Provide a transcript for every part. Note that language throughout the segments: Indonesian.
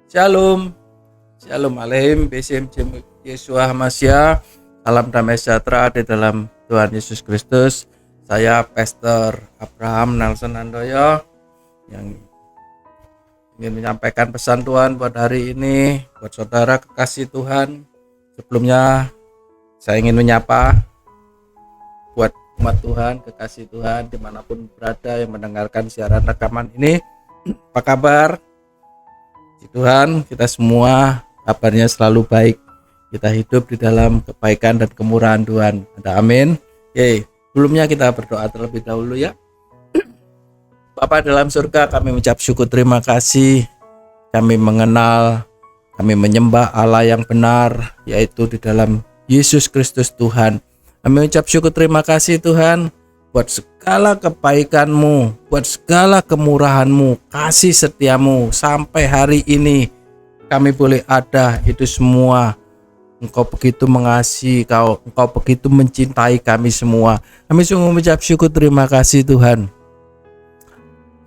Shalom, Shalom Aleichem, Besem Yeshua Hamasya. Salam damai sejahtera di dalam Tuhan Yesus Kristus. Saya Pastor Abraham Nelson Handoyo yang ingin menyampaikan pesan Tuhan buat hari ini, buat saudara kekasih Tuhan. Sebelumnya saya ingin menyapa buat umat Tuhan, kekasih Tuhan dimanapun berada yang mendengarkan siaran rekaman ini. Apa kabar? Tuhan, kita semua kabarnya selalu baik. Kita hidup di dalam kebaikan dan kemurahan Tuhan. Ada amin. Oke, sebelumnya kita berdoa terlebih dahulu ya. Bapa dalam surga, kami mengucap syukur terima kasih. Kami mengenal, kami menyembah Allah yang benar, yaitu di dalam Yesus Kristus Tuhan. Kami mengucap syukur terima kasih Tuhan buat segala kebaikan-Mu, buat segala kemurahan-Mu, kasih setia-Mu sampai hari ini kami boleh ada. Itu semua Engkau begitu mengasihi, Engkau begitu mencintai kami semua. Kami sungguh mengucap syukur terima kasih Tuhan.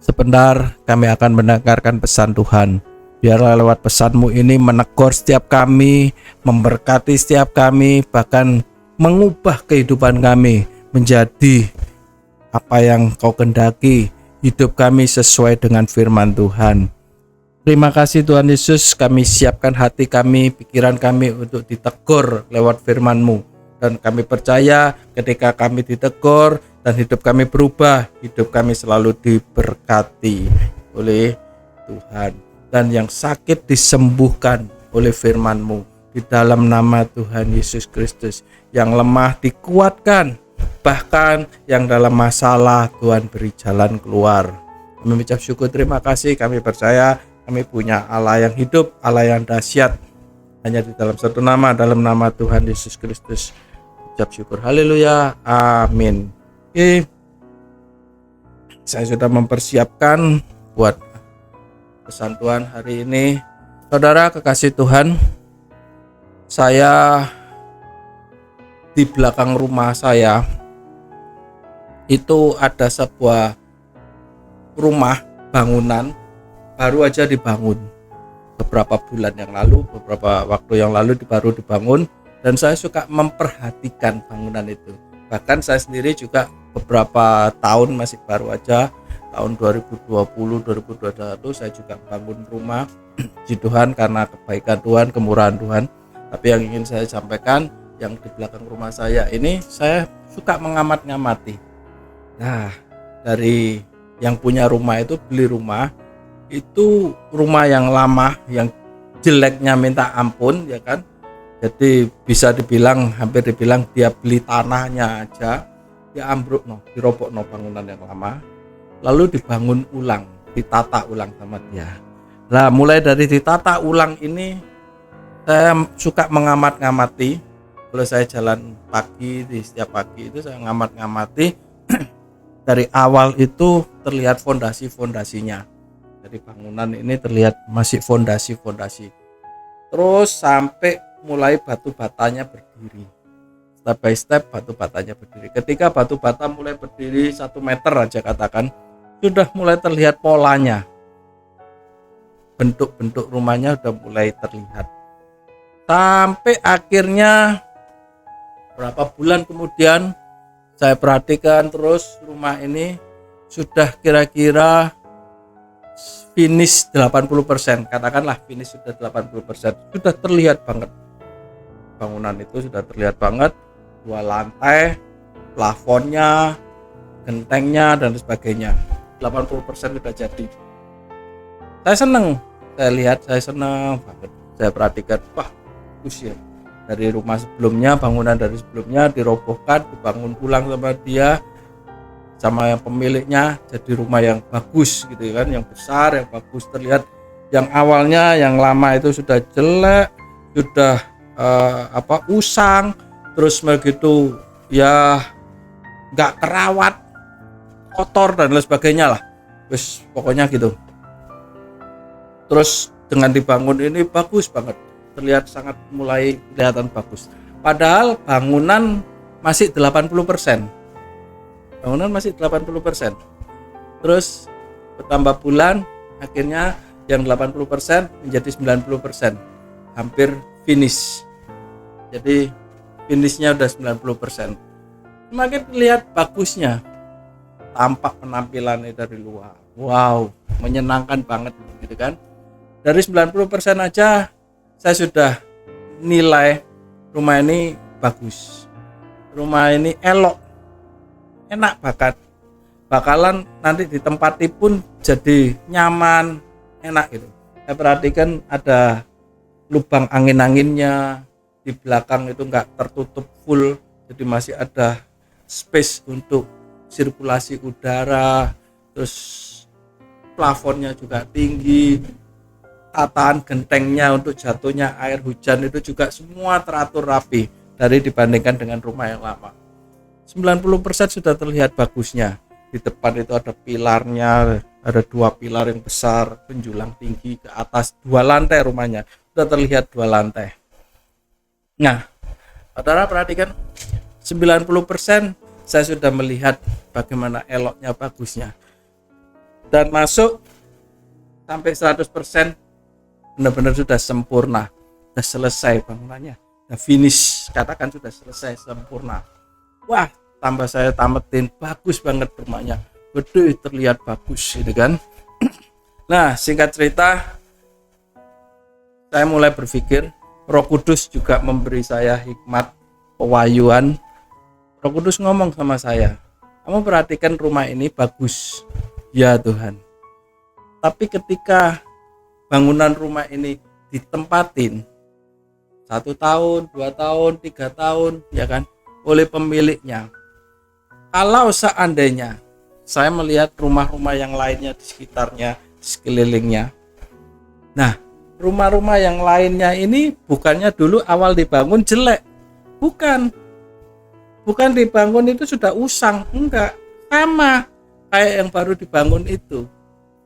Sebentar kami akan mendengarkan pesan Tuhan. Biarlah lewat pesan-Mu ini menegur setiap kami, memberkati setiap kami, bahkan mengubah kehidupan kami menjadi apa yang Kau kehendaki, hidup kami sesuai dengan firman Tuhan. Terima kasih Tuhan Yesus, kami siapkan hati kami, pikiran kami untuk ditegur lewat firman-Mu. Dan kami percaya ketika kami ditegur dan hidup kami berubah, hidup kami selalu diberkati oleh Tuhan. Dan yang sakit disembuhkan oleh firman-Mu di dalam nama Tuhan Yesus Kristus. Yang lemah dikuatkan, bahkan yang dalam masalah Tuhan beri jalan keluar. Kami mengucap syukur terima kasih. Kami percaya kami punya Allah yang hidup, Allah yang dahsyat, hanya di dalam satu nama, dalam nama Tuhan Yesus Kristus. Ucap syukur, haleluya, amin. Oke, saya sudah mempersiapkan buat pesan Tuhan hari ini. Saudara kekasih Tuhan, saya di belakang rumah saya itu ada sebuah rumah bangunan baru aja dibangun beberapa bulan yang lalu, beberapa waktu yang lalu baru dibangun, dan saya suka memperhatikan bangunan itu. Bahkan saya sendiri juga beberapa tahun masih baru aja, tahun 2020, 2021 saya juga bangun rumah di Tuhan karena kebaikan Tuhan, kemurahan Tuhan. Tapi yang ingin saya sampaikan, yang di belakang rumah saya ini saya suka mengamat-ngamati. Nah, dari yang punya rumah itu beli rumah, itu rumah yang lama, yang jeleknya minta ampun ya kan. Jadi bisa dibilang, hampir dibilang dia beli tanahnya aja, dia ambruk dirobok bangunan yang lama, lalu dibangun ulang, ditata ulang sama dia. Nah, mulai dari ditata ulang ini saya suka mengamat-ngamati. Kalau saya jalan pagi, di setiap pagi itu saya ngamati dari awal itu terlihat fondasi-fondasinya. Dari bangunan ini terlihat masih fondasi-fondasi. Terus sampai mulai batu batanya berdiri. Step by step batu batanya berdiri. Ketika batu bata mulai berdiri 1 meter aja katakan, sudah mulai terlihat polanya. Bentuk-bentuk rumahnya sudah mulai terlihat. Sampai akhirnya berapa bulan kemudian saya perhatikan terus rumah ini sudah kira-kira finish 80%, katakanlah finish sudah 80%, sudah terlihat banget. Bangunan itu sudah terlihat banget, 2 lantai, plafonnya, gentengnya dan sebagainya. 80% sudah jadi. Saya senang, saya senang banget. Saya perhatikan, wah, bagus ya. Dari rumah sebelumnya, bangunan dari sebelumnya dirobohkan, dibangun ulang sama dia, sama yang pemiliknya, jadi rumah yang bagus gitu kan, yang besar, yang bagus terlihat. Yang awalnya yang lama itu sudah jelek, sudah usang, terus begitu ya nggak terawat, kotor dan lain sebagainya lah. Terus pokoknya gitu. Terus dengan dibangun ini bagus banget, terlihat sangat mulai kelihatan bagus. Padahal bangunan masih 80%. Bangunan masih 80%. Terus bertambah bulan, akhirnya yang 80% menjadi 90%, hampir finish. Jadi finishnya udah 90%. Semakin lihat bagusnya, tampak penampilannya dari luar. Wow, menyenangkan banget gitu kan. Dari 90% aja saya sudah nilai rumah ini bagus. Rumah ini elok. Enak bakalan nanti ditempati pun jadi nyaman, enak gitu. Saya perhatikan ada lubang angin-anginnya, di belakang itu enggak tertutup full, jadi masih ada space untuk sirkulasi udara. Terus plafonnya juga tinggi, tataan gentengnya untuk jatuhnya air hujan itu juga semua teratur rapi dari dibandingkan dengan rumah yang lama. 90% sudah terlihat bagusnya. Di depan itu ada pilarnya, ada 2 pilar yang besar menjulang tinggi ke atas, 2 lantai rumahnya, sudah terlihat 2 lantai. Nah, saudara perhatikan, 90% saya sudah melihat bagaimana eloknya, bagusnya, dan masuk sampai 100% benar-benar sudah sempurna, sudah selesai bangunannya, sudah finish, katakan sudah selesai sempurna. Wah, tambah saya tametin, bagus banget rumahnya, gede, terlihat bagus gitu kan. Nah, singkat cerita, saya mulai berpikir, Roh Kudus juga memberi saya hikmat, pewahyuan. Roh Kudus ngomong sama saya, kamu perhatikan rumah ini bagus, ya Tuhan. Tapi ketika bangunan rumah ini ditempatin 1 tahun, 2 tahun, 3 tahun, ya kan, oleh pemiliknya, kalau seandainya saya melihat rumah-rumah yang lainnya di sekitarnya, di sekelilingnya, nah, rumah-rumah yang lainnya ini bukannya dulu awal dibangun jelek, bukan dibangun itu sudah usang, enggak, sama kayak yang baru dibangun itu,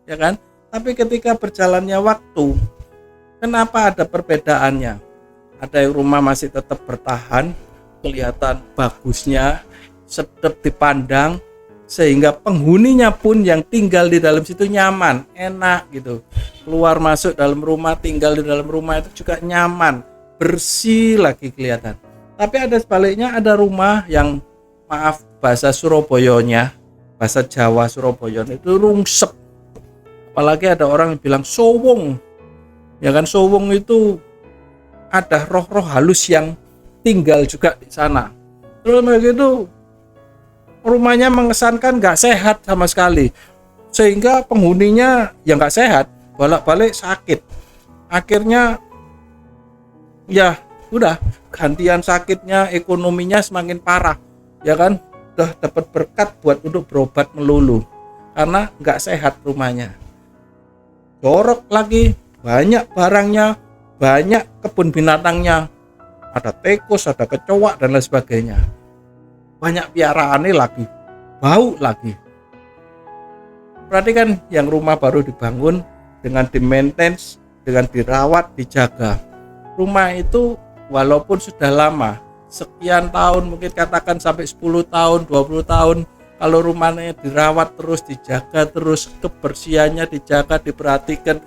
ya kan. Tapi ketika berjalannya waktu, kenapa ada perbedaannya? Ada yang rumah masih tetap bertahan, kelihatan bagusnya, sedap dipandang, sehingga penghuninya pun yang tinggal di dalam situ nyaman, enak gitu. Keluar masuk dalam rumah, tinggal di dalam rumah itu juga nyaman, bersih lagi kelihatan. Tapi ada sebaliknya, ada rumah yang, maaf bahasa Surabayanya, bahasa Jawa Surabaya itu rungsep. Apalagi ada orang yang bilang sowong, ya kan, sowong itu ada roh-roh halus yang tinggal juga di sana. Terus begitu rumahnya mengesankan nggak sehat sama sekali, sehingga penghuninya yang nggak sehat, bolak-balik sakit. Akhirnya ya udah, gantian sakitnya, ekonominya semakin parah, ya kan, udah dapat berkat buat untuk berobat melulu karena nggak sehat rumahnya. Jorok lagi, banyak barangnya, banyak kebun binatangnya, ada tikus, ada kecoa dan lain sebagainya, banyak piaraannya lagi, bau lagi. Perhatikan yang rumah baru dibangun dengan di-maintenance, dengan dirawat, dijaga. Rumah itu walaupun sudah lama, sekian tahun, mungkin katakan sampai 10 tahun, 20 tahun, kalau rumahnya dirawat terus, dijaga terus, kebersihannya dijaga, diperhatikan,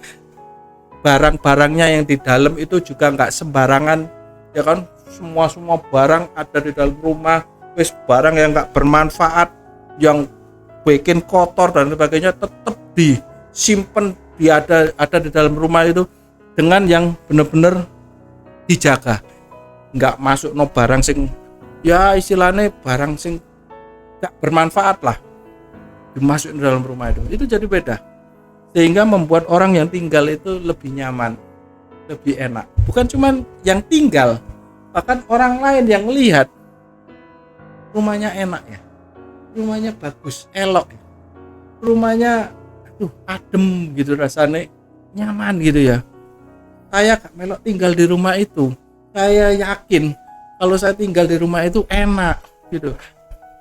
barang-barangnya yang di dalam itu juga nggak sembarangan, ya kan, semua barang ada di dalam rumah, wis barang yang nggak bermanfaat, yang bikin kotor dan sebagainya, tetap disimpan, ada di dalam rumah itu dengan yang benar-benar dijaga. Nggak masuk no barang sing, ya istilahnya barang sing nggak bermanfaat lah, dimasukin dalam rumah itu jadi beda, sehingga membuat orang yang tinggal itu lebih nyaman, lebih enak. Bukan cuma yang tinggal, bahkan orang lain yang melihat rumahnya enak ya, rumahnya bagus, elok ya, rumahnya adem gitu, rasanya nyaman gitu ya. Saya gak melok tinggal di rumah itu, saya yakin kalau saya tinggal di rumah itu enak gitu.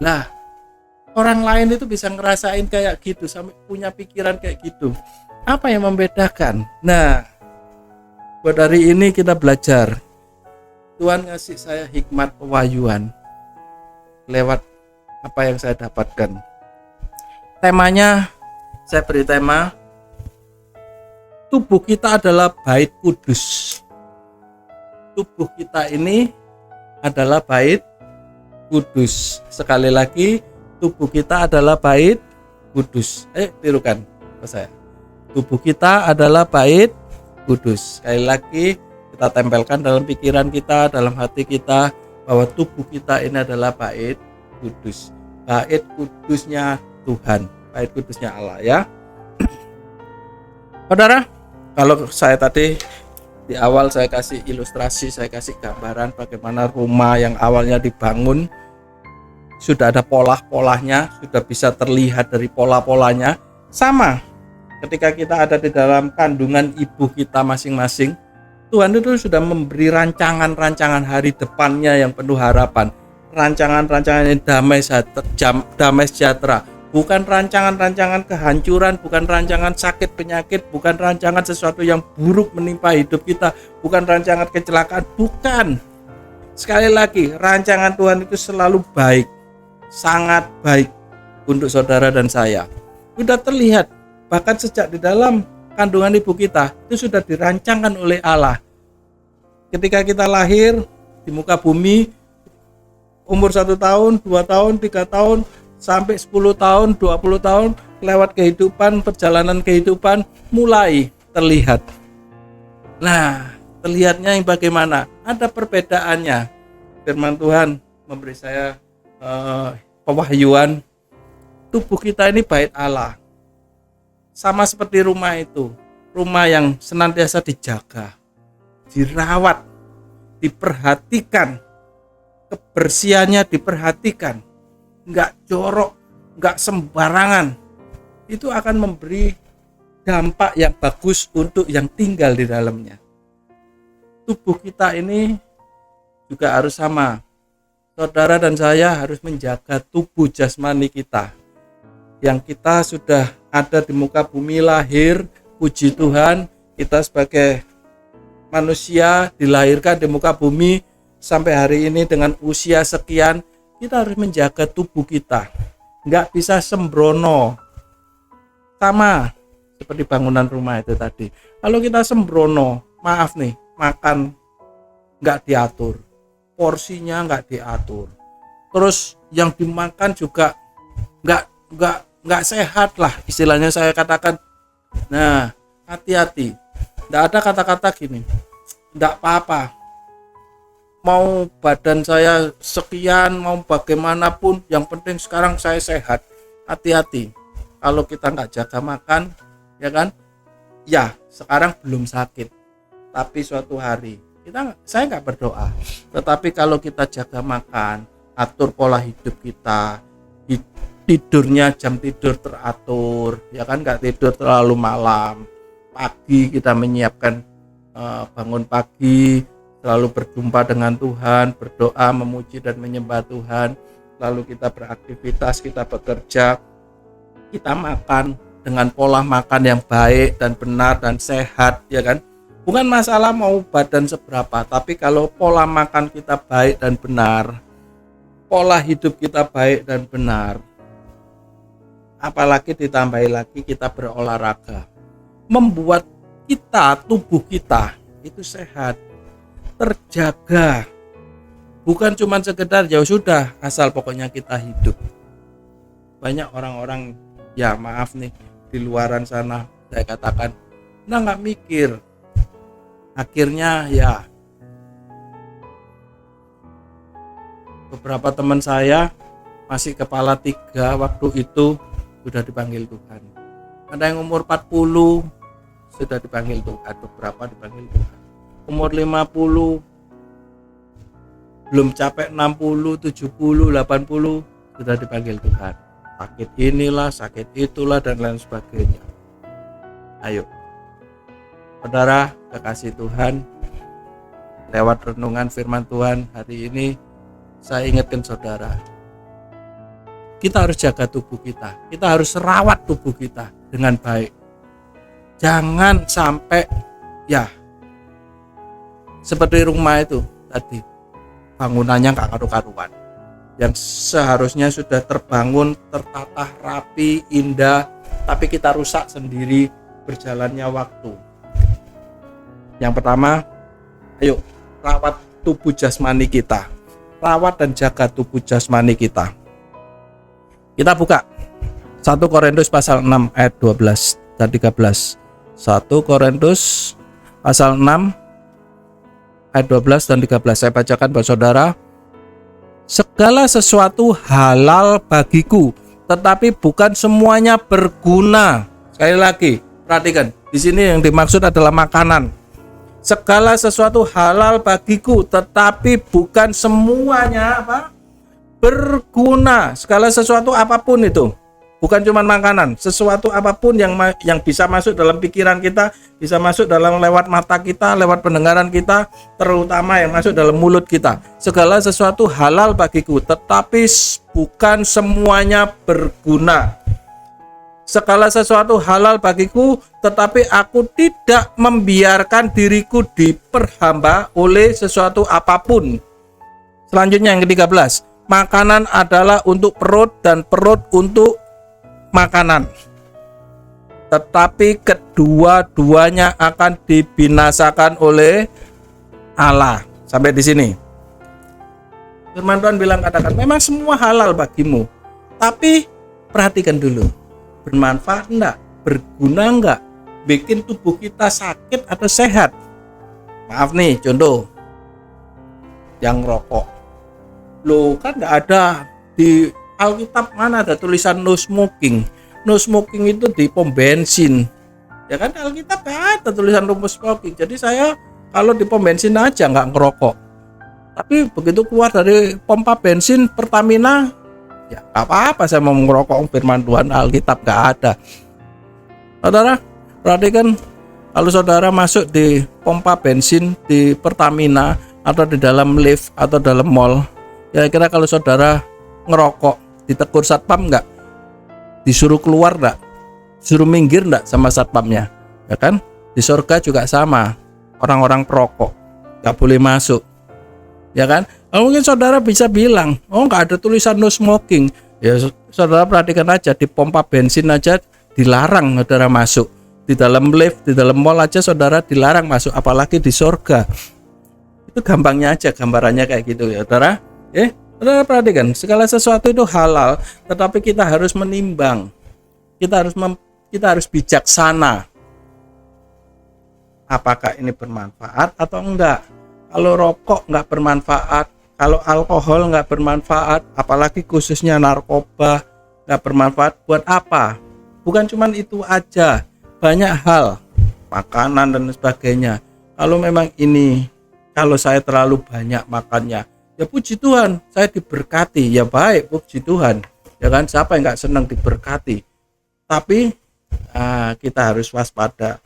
Lah, orang lain itu bisa ngerasain kayak gitu, sampai punya pikiran kayak gitu. Apa yang membedakan? Nah, buat hari ini kita belajar. Tuhan ngasih saya hikmat pewahyuan lewat apa yang saya dapatkan. Temanya, saya beri tema tubuh kita adalah bait kudus. Tubuh kita ini adalah bait kudus. Sekali lagi, tubuh kita adalah bait kudus. Tirukan ke saya. Tubuh kita adalah bait kudus. Sekali lagi kita tempelkan dalam pikiran kita, dalam hati kita, bahwa tubuh kita ini adalah bait kudus. Bait kudusnya Tuhan, bait kudusnya Allah ya. Saudara, kalau saya tadi di awal saya kasih ilustrasi, saya kasih gambaran bagaimana rumah yang awalnya dibangun sudah ada pola-polanya, sudah bisa terlihat dari pola-polanya. Sama ketika kita ada di dalam kandungan ibu kita masing-masing, Tuhan itu sudah memberi rancangan-rancangan hari depannya yang penuh harapan. Rancangan-rancangan yang damai sejahtera. Bukan rancangan-rancangan kehancuran, bukan rancangan sakit penyakit, bukan rancangan sesuatu yang buruk menimpa hidup kita, bukan rancangan kecelakaan, bukan. Sekali lagi, rancangan Tuhan itu selalu baik, sangat baik untuk saudara dan saya. Sudah terlihat, bahkan sejak di dalam kandungan ibu kita, itu sudah dirancangkan oleh Allah. Ketika kita lahir di muka bumi, umur 1 tahun, 2 tahun, 3 tahun, sampai 10 tahun, 20 tahun, lewat kehidupan, perjalanan kehidupan, mulai terlihat. Nah, terlihatnya yang bagaimana? Ada perbedaannya. Firman Tuhan memberi saya pewahyuan, tubuh kita ini bait Allah. Sama seperti rumah itu, rumah yang senantiasa dijaga, dirawat, diperhatikan, kebersihannya diperhatikan, nggak jorok, nggak sembarangan, itu akan memberi dampak yang bagus untuk yang tinggal di dalamnya. Tubuh kita ini juga harus sama. Saudara dan saya harus menjaga tubuh jasmani kita. Yang kita sudah ada di muka bumi, lahir, puji Tuhan, kita sebagai manusia dilahirkan di muka bumi sampai hari ini dengan usia sekian, kita harus menjaga tubuh kita, nggak bisa sembrono. Sama seperti bangunan rumah itu tadi. Kalau kita sembrono, maaf nih, makan nggak diatur, porsinya nggak diatur, terus yang dimakan juga nggak sehat lah, istilahnya saya katakan. Nah, hati-hati, nggak ada kata-kata gini, nggak apa-apa, mau badan saya sekian, mau bagaimanapun, yang penting sekarang saya sehat. Hati-hati, kalau kita nggak jaga makan, ya kan? Ya, sekarang belum sakit, tapi suatu hari saya nggak berdoa. Tetapi kalau kita jaga makan, atur pola hidup kita, tidurnya jam tidur teratur, ya kan? Nggak tidur terlalu malam. Pagi kita menyiapkan bangun pagi, selalu berjumpa dengan Tuhan, berdoa, memuji dan menyembah Tuhan. Lalu kita beraktivitas, kita bekerja, kita makan dengan pola makan yang baik dan benar dan sehat, ya kan? Bukan masalah mau badan seberapa, tapi kalau pola makan kita baik dan benar, pola hidup kita baik dan benar, apalagi ditambahi lagi kita berolahraga, membuat kita, tubuh kita itu sehat, terjaga. Bukan cuma sekedar ya sudah asal pokoknya kita hidup. Banyak orang-orang, ya maaf nih, di luaran sana saya katakan, nggak mikir. Akhirnya ya beberapa teman saya masih kepala 3 waktu itu sudah dipanggil Tuhan. Ada yang umur 40 sudah dipanggil Tuhan, beberapa dipanggil Tuhan. Umur 50 belum capek 60, 70, 80 sudah dipanggil Tuhan. Sakit inilah, sakit itulah dan lain sebagainya. Ayo, saudara kekasih Tuhan, lewat renungan firman Tuhan hari ini saya ingatkan saudara, kita harus jaga tubuh kita. Kita harus rawat tubuh kita dengan baik. Jangan sampai ya seperti rumah itu tadi, bangunannya nggak karu-karuan, yang seharusnya sudah terbangun, tertata rapi, indah, tapi kita rusak sendiri berjalannya waktu. Yang pertama, ayo rawat tubuh jasmani kita. Rawat dan jaga tubuh jasmani kita. Kita buka 1 Korintus pasal 6 ayat 12 dan 13. 1 Korintus pasal 6 ayat 12 dan 13. Saya bacakan buat saudara. Segala sesuatu halal bagiku, tetapi bukan semuanya berguna. Sekali lagi, perhatikan. Di sini yang dimaksud adalah makanan. Segala sesuatu halal bagiku, tetapi bukan semuanya berguna. Segala sesuatu apapun itu, bukan cuma makanan. Sesuatu apapun yang bisa masuk dalam pikiran kita, bisa masuk dalam lewat mata kita, lewat pendengaran kita, terutama yang masuk dalam mulut kita. Segala sesuatu halal bagiku, tetapi bukan semuanya berguna. Segala sesuatu halal bagiku, tetapi aku tidak membiarkan diriku diperhamba oleh sesuatu apapun. Selanjutnya yang ke-13, makanan adalah untuk perut dan perut untuk makanan, tetapi kedua-duanya akan dibinasakan oleh Allah. Sampai di sini. Firman Tuhan bilang, katakan memang semua halal bagimu, tapi perhatikan dulu. Bermanfaat enggak? Berguna enggak? Bikin tubuh kita sakit atau sehat? Maaf nih, contoh yang rokok. Loh, kan enggak ada di Alkitab, mana ada tulisan no smoking. No smoking itu di pom bensin. Ya kan, Alkitab enggak ada tulisan no smoking. Jadi saya kalau di pom bensin aja enggak ngerokok. Tapi begitu keluar dari pompa bensin Pertamina, ya gak apa-apa saya mau ngerokok. Firman Tuhan Alkitab gak ada. Saudara, perhatikan, kalau saudara masuk di pompa bensin di Pertamina atau di dalam lift atau dalam mall, kira-kira kalau saudara ngerokok, ditegur satpam gak? Disuruh keluar gak? Disuruh minggir gak sama satpamnya? Ya kan? Di surga juga sama. Orang-orang perokok gak boleh masuk. Ya kan? Mungkin saudara bisa bilang, oh nggak ada tulisan no smoking. Ya saudara perhatikan aja, di pompa bensin aja dilarang saudara masuk. Di dalam lift, di dalam mall aja saudara dilarang masuk, apalagi di surga. Itu gampangnya aja, gambarannya kayak gitu ya saudara. Saudara perhatikan, segala sesuatu itu halal, tetapi kita harus menimbang. Kita harus bijaksana. Apakah ini bermanfaat atau enggak? Kalau rokok nggak bermanfaat, kalau alkohol nggak bermanfaat, apalagi khususnya narkoba nggak bermanfaat, buat apa? Bukan cuma itu aja, banyak hal, makanan dan sebagainya. Kalau memang ini, kalau saya terlalu banyak makannya, ya puji Tuhan, saya diberkati, ya baik, puji Tuhan. Ya kan, siapa yang nggak senang diberkati? Tapi kita harus waspada,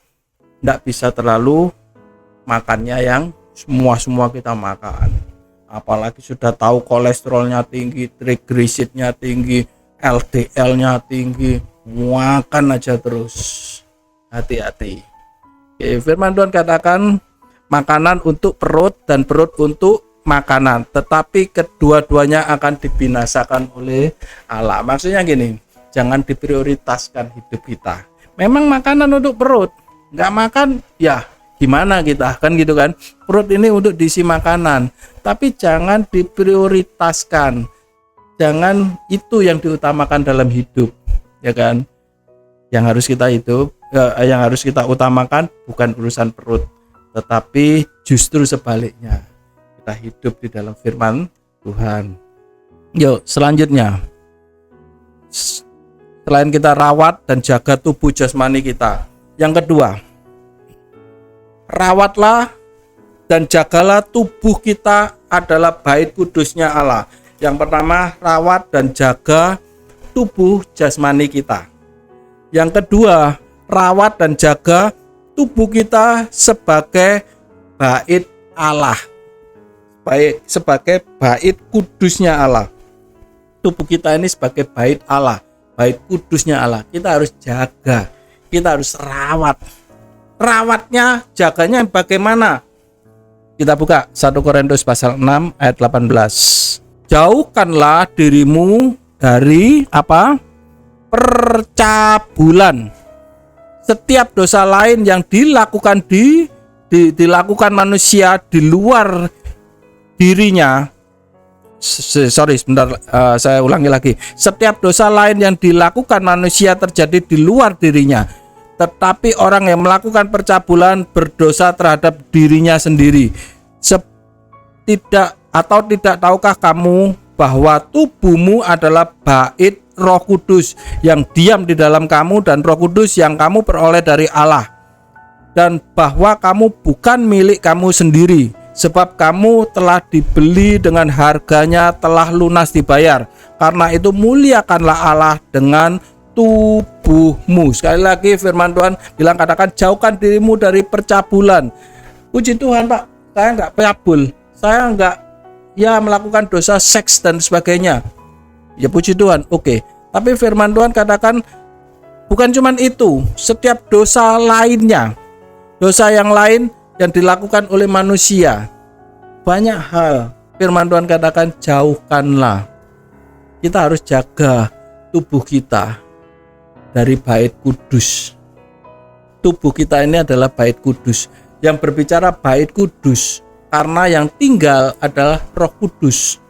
nggak bisa terlalu makannya yang semua kita makan. Apalagi sudah tahu kolesterolnya tinggi, triglyceridnya tinggi, LDL-nya tinggi, makan aja terus. Hati-hati. Firman Tuhan katakan makanan untuk perut dan perut untuk makanan, tetapi kedua-duanya akan dibinasakan oleh Allah. Maksudnya gini, jangan diprioritaskan hidup kita. Memang makanan untuk perut, nggak makan ya gimana kita, kan gitu kan. Perut ini untuk diisi makanan, tapi jangan diprioritaskan. Jangan itu yang diutamakan dalam hidup, ya kan. Yang harus kita utamakan bukan urusan perut, tetapi justru sebaliknya. Kita hidup di dalam firman Tuhan. Yuk, selanjutnya. Selain kita rawat dan jaga tubuh jasmani kita, yang kedua, rawatlah dan jagalah tubuh kita adalah bait kudusnya Allah. Yang pertama, rawat dan jaga tubuh jasmani kita. Yang kedua, rawat dan jaga tubuh kita sebagai bait Allah. Sebagai bait kudusnya Allah. Tubuh kita ini sebagai bait Allah, bait kudusnya Allah. Kita harus jaga, kita harus rawat. Rawatnya, jaganya bagaimana? Kita buka 1 Korintus pasal 6 ayat 18. Jauhkanlah dirimu dari percabulan. Setiap dosa lain yang dilakukan di dilakukan manusia di luar dirinya. Sorry, sebentar, saya ulangi lagi. Setiap dosa lain yang dilakukan manusia terjadi di luar dirinya, tetapi orang yang melakukan percabulan berdosa terhadap dirinya sendiri. Tidak tahukah kamu bahwa tubuhmu adalah bait Roh Kudus yang diam di dalam kamu, dan Roh Kudus yang kamu peroleh dari Allah, dan bahwa kamu bukan milik kamu sendiri, sebab kamu telah dibeli dengan harganya, telah lunas dibayar. Karena itu muliakanlah Allah dengan tubuhmu. Sekali lagi firman Tuhan bilang, katakan jauhkan dirimu dari percabulan. Puji Tuhan Pak, saya enggak cabul, saya enggak melakukan dosa seks dan sebagainya. Ya puji Tuhan, oke. Tapi firman Tuhan katakan bukan cuman itu, setiap dosa lainnya, dosa yang lain yang dilakukan oleh manusia, banyak hal. Firman Tuhan katakan jauhkanlah. Kita harus jaga tubuh kita dari bait kudus. Tubuh kita ini adalah bait kudus. Yang berbicara bait kudus karena yang tinggal adalah Roh Kudus.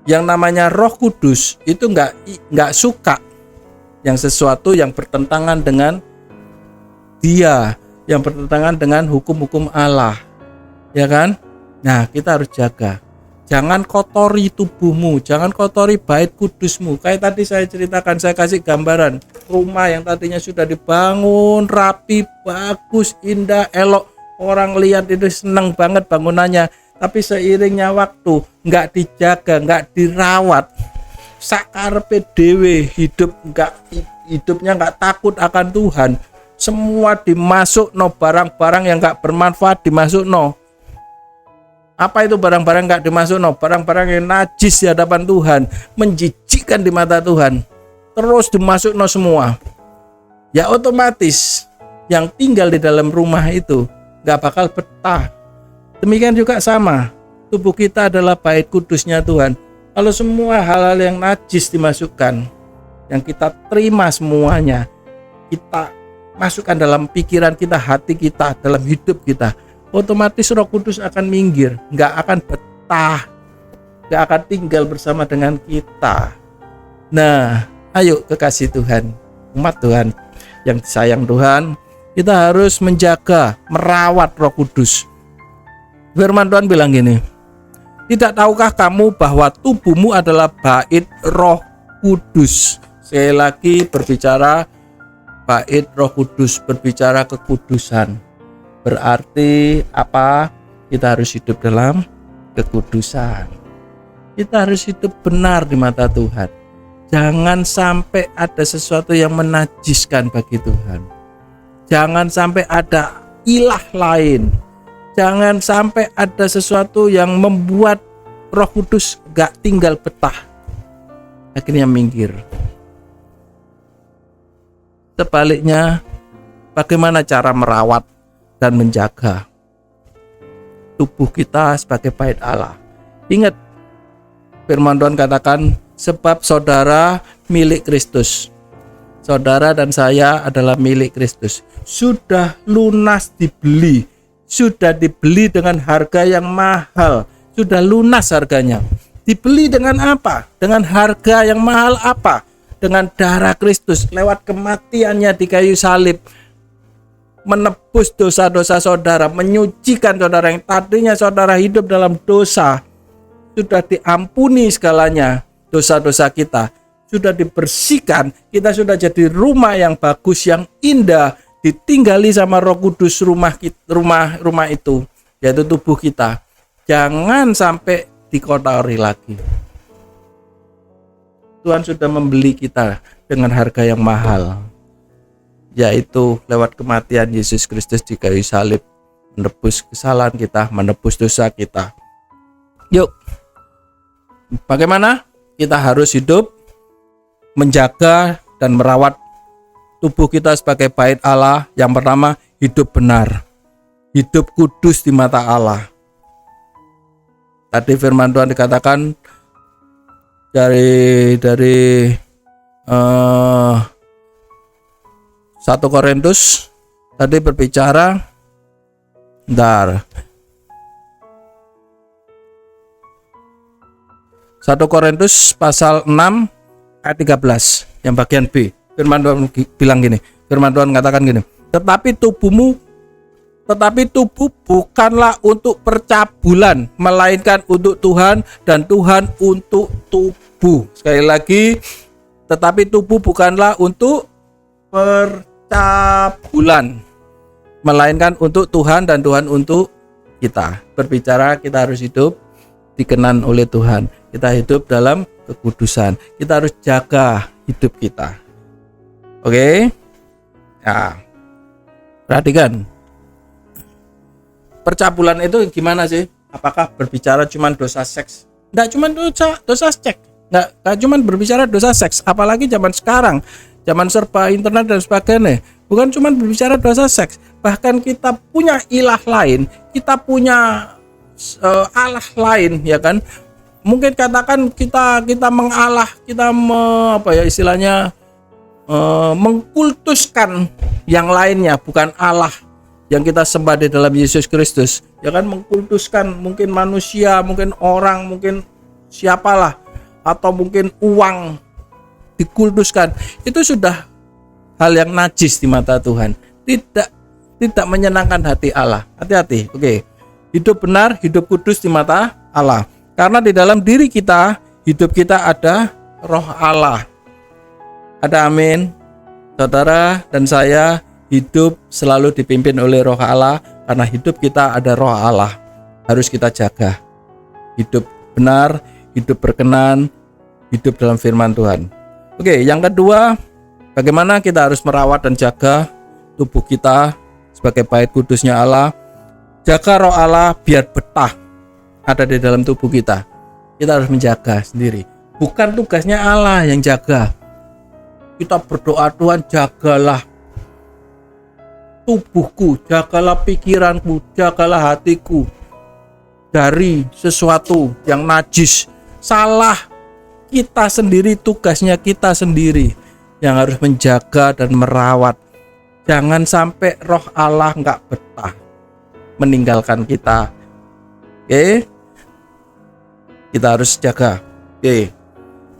Yang namanya Roh Kudus itu nggak suka yang sesuatu yang bertentangan dengan Dia, yang bertentangan dengan hukum-hukum Allah, ya kan? Nah, kita harus jaga. Jangan kotori tubuhmu, jangan kotori bait kudusmu. Kayak tadi saya ceritakan, saya kasih gambaran rumah yang tadinya sudah dibangun rapi, bagus, indah, elok. Orang lihat itu senang banget bangunannya. Tapi seiringnya waktu nggak dijaga, nggak dirawat, sakarepe dhewe, hidupnya nggak takut akan Tuhan. Semua dimasukno, barang-barang yang nggak bermanfaat dimasukno. Apa itu barang-barang nggak dimasukno? Barang-barang yang najis di hadapan Tuhan, menjijikkan di mata Tuhan, terus dimasukno semua. Ya otomatis yang tinggal di dalam rumah itu nggak bakal betah. Demikian juga sama, tubuh kita adalah bait kudusnya Tuhan. Kalau semua hal-hal yang najis dimasukkan, yang kita terima semuanya, kita masukkan dalam pikiran kita, hati kita, dalam hidup kita, otomatis Roh Kudus akan minggir, nggak akan betah, nggak akan tinggal bersama dengan kita. Nah, ayo kekasih Tuhan, umat Tuhan yang disayang Tuhan, kita harus menjaga, merawat Roh Kudus. Firman Tuhan bilang gini, tidak tahukah kamu bahwa tubuhmu adalah bait Roh Kudus? Sekali lagi berbicara bait Roh Kudus, berbicara kekudusan. Berarti apa? Kita harus hidup dalam kekudusan. Kita harus hidup benar di mata Tuhan. Jangan sampai ada sesuatu yang menajiskan bagi Tuhan. Jangan sampai ada ilah lain. Jangan sampai ada sesuatu yang membuat Roh Kudus gak tinggal betah, akhirnya minggir. Sebaliknya, bagaimana cara merawat dan menjaga tubuh kita sebagai bait Allah? Ingat, firman Tuhan katakan, sebab saudara milik Kristus. Saudara dan saya adalah milik Kristus. Sudah lunas dibeli. Sudah dibeli dengan harga yang mahal. Sudah lunas harganya. Dibeli dengan apa? Dengan harga yang mahal apa? Dengan darah Kristus, lewat kematiannya di kayu salib, menebus dosa-dosa saudara, menyucikan saudara yang tadinya saudara hidup dalam dosa. Sudah diampuni segalanya dosa-dosa kita, sudah dibersihkan, kita sudah jadi rumah yang bagus, yang indah, ditinggali sama Roh Kudus rumah itu, yaitu tubuh kita. Jangan sampai dikotori lagi. Tuhan sudah membeli kita dengan harga yang mahal, yaitu lewat kematian Yesus Kristus di kayu salib, menebus kesalahan kita, menebus dosa kita. Yuk, bagaimana kita harus hidup, menjaga dan merawat tubuh kita sebagai bait Allah? Yang pertama, hidup benar, hidup kudus di mata Allah. Tadi firman Tuhan dikatakan dari 1 Korintus tadi berbicara Bentar. 1 Korintus pasal 6 ayat 13 yang bagian B. Firman Tuhan bilang gini. Firman Tuhan katakan gini. Tetapi tubuh bukanlah untuk percabulan, melainkan untuk Tuhan, dan Tuhan untuk tubuh. Sekali lagi, tetapi tubuh bukanlah untuk percabulan, melainkan untuk Tuhan, dan Tuhan untuk kita. Berbicara, kita harus hidup dikenan oleh Tuhan. Kita hidup dalam kekudusan. Kita harus jaga hidup kita. Oke? Ya. Perhatikan. Percabulan itu gimana sih? Apakah berbicara cuma dosa seks? Enggak cuma dosa seks. Enggak cuma berbicara dosa seks, apalagi zaman sekarang. Zaman serba internet dan sebagainya. Bukan cuma berbicara dosa seks, bahkan kita punya ilah lain, kita punya Allah lain, ya kan? Mungkin katakan kita mengalah, kita mengkultuskan yang lainnya, bukan Allah yang kita sembah di dalam Yesus Kristus, ya kan? Mengkultuskan mungkin manusia, mungkin orang, mungkin siapalah, atau mungkin uang dikultuskan. Itu sudah hal yang najis di mata Tuhan, tidak menyenangkan hati Allah. Hati-hati. Oke. Hidup benar, hidup kudus di mata Allah. Karena di dalam diri kita, hidup kita ada roh Allah. Ada amin. Saudara dan saya hidup selalu dipimpin oleh roh Allah, karena hidup kita ada roh Allah. Harus kita jaga. Hidup benar, hidup berkenan, hidup dalam firman Tuhan. Oke, yang kedua, bagaimana kita harus merawat dan jaga tubuh kita sebagai bait kudusnya Allah. Jaga roh Allah biar betah ada di dalam tubuh kita. Kita harus menjaga sendiri. Bukan tugasnya Allah yang jaga. Kita berdoa, Tuhan jagalah tubuhku, jagalah pikiranku, jagalah hatiku dari sesuatu yang najis. Salah. Kita sendiri, tugasnya kita sendiri yang harus menjaga dan merawat. Jangan sampai roh Allah nggak betah meninggalkan kita. Oke? Kita harus jaga. Oke.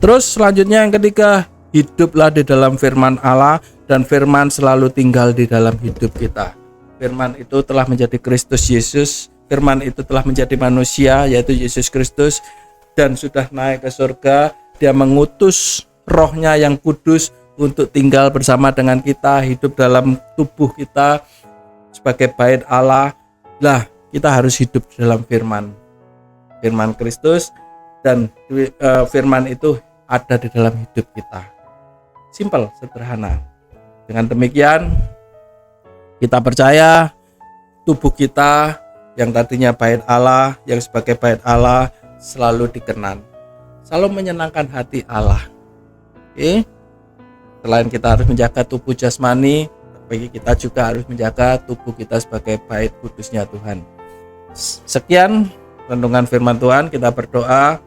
Terus selanjutnya yang ketiga, hiduplah di dalam firman Allah, dan firman selalu tinggal di dalam hidup kita. Firman itu telah menjadi Kristus Yesus. Firman itu telah menjadi manusia, yaitu Yesus Kristus, dan sudah naik ke surga. Dia mengutus rohnya yang kudus untuk tinggal bersama dengan kita, hidup dalam tubuh kita sebagai bait Allah. Lah, kita harus hidup dalam firman Kristus, dan firman itu ada di dalam hidup kita. Simpel, sederhana. Dengan demikian, kita percaya tubuh kita yang tadinya bait Allah, yang sebagai bait Allah, selalu dikenan, selalu menyenangkan hati Allah. Oke? Selain kita harus menjaga tubuh jasmani, bagi kita juga harus menjaga tubuh kita sebagai bait kudusnya Tuhan. Sekian renungan firman Tuhan, kita berdoa.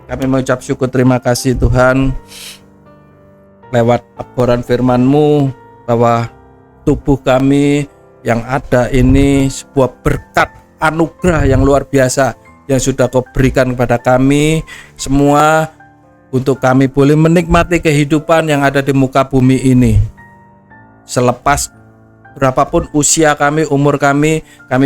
Kami mengucap syukur, terima kasih Tuhan, lewat laporan firman-Mu bahwa tubuh kami yang ada ini sebuah berkat anugerah yang luar biasa yang sudah Kau berikan kepada kami semua, untuk kami boleh menikmati kehidupan yang ada di muka bumi ini. Selepas berapapun usia kami, umur kami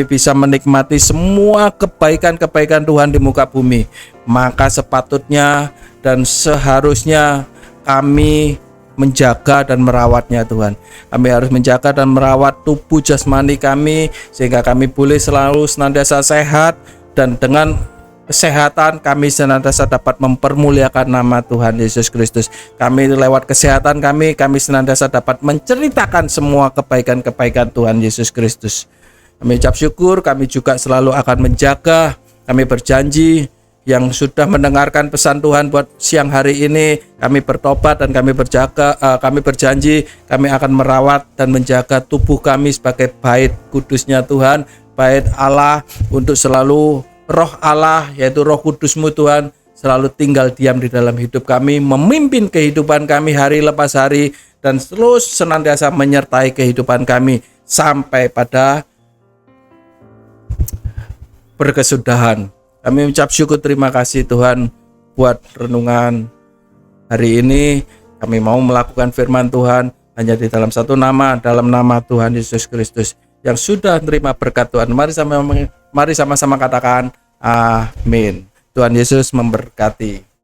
bisa menikmati semua kebaikan-kebaikan Tuhan di muka bumi. Maka sepatutnya dan seharusnya kami menjaga dan merawatnya Tuhan. Kami harus menjaga dan merawat tubuh jasmani kami, sehingga kami boleh selalu senantiasa sehat, dan dengan kesehatan kami senantiasa dapat mempermuliakan nama Tuhan Yesus Kristus. Kami lewat kesehatan kami senantiasa dapat menceritakan semua kebaikan-kebaikan Tuhan Yesus Kristus. Kami ucap syukur, kami juga selalu akan menjaga. Kami berjanji, yang sudah mendengarkan pesan Tuhan buat siang hari ini, kami bertobat dan kami berjanji kami akan merawat dan menjaga tubuh kami sebagai bait kudusnya Tuhan, bait Allah, untuk selalu roh Allah, yaitu roh kudus-Mu Tuhan, selalu tinggal diam di dalam hidup kami, memimpin kehidupan kami hari lepas hari, dan terus senantiasa menyertai kehidupan kami sampai pada berkesudahan. Kami ucap syukur terima kasih Tuhan buat renungan hari ini. Kami mau melakukan firman Tuhan hanya di dalam satu nama, dalam nama Tuhan Yesus Kristus yang sudah menerima berkat Tuhan. Mari sama-sama katakan amin. Tuhan Yesus memberkati.